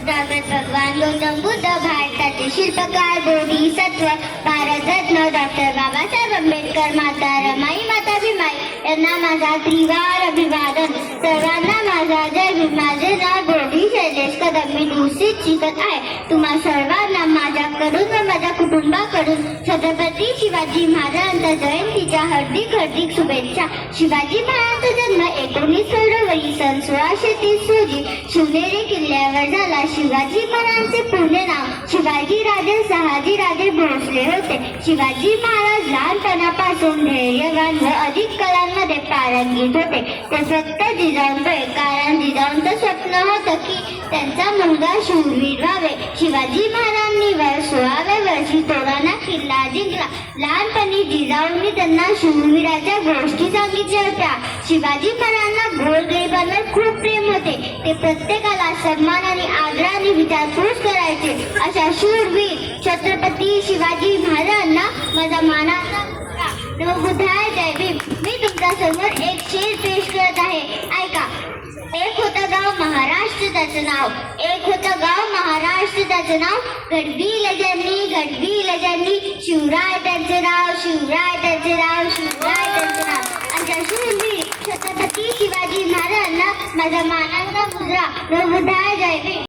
जागृत भगवान गौतम बुद्ध, भारताचे शिल्पकार, बोधिसत्व, भारतरत्न डॉक्टर बाबासाहेब आंबेडकर, माता रमाई, माता भीमाई यांना माझा त्रिवार अभिवादन. सर्वांना माझा जय भीम. माझे नाव बोधी शैलेश कदम. मी दुसरीत शिकत आहे. तुम्हा सर्वांना माझ्याकडून व माझ्या कुटुंबाकडून छत्रपती शिवाजी महाराजांच्या जयंतीच्या हार्दिक हार्दिक शुभेच्छा. शिवाजी महाराजांचा जन्म 19 फेब्रुवारी सन 1630 रोजी शिवनेरी किल्ल्यावर झाला. शिवाजी महाराजांचे पूर्ण नाव शिवाजी राजे शहाजी राजे भोसले होते. शिवाजी महाराज लहानपणापासून धैर्यवान व अधिक कलांमध्ये पारंगत होते. ते फक्त जिजाऊंचे, कारण जिजाऊंचं स्वप्न होतं की त्यांचा मुलगा शूरवीर व्हावे. शिवाजी महाराजांनी 16व्या वर्षी तोरणा किल्ला जिंकला. लहानपणी जिजाऊंनी त्यांना शूरवीराच्या गोष्टी सांगितल्या होत्या. शिवाजी महाराजांना गोरगरिबांवर खूप प्रेम होते. ते प्रत्येकाला सन्मान आणि आदराने विचारपूस करायचे. अशा शूरवीर छत्रपती शिवाजी महाराजांना माझा मानाचा बुद्धाय जय भीम. मी तुमच्या समोर एक शेर पेश करत आहे, ऐका. एक होतं गाव महाराष्ट्र त्याचं नाव, एक होतं गाव महाराष्ट्र त्याचं नाव. गडवी लजनी शिवराय त्यांचे नाव, शिवराय त्यांचे नाव, शिवराय त्यांचे नाव. अशा शूरवीर छत्रपती शिवाजी महाराजांना माझा मानाचा मुद्रा बुद्धाय जय भीम.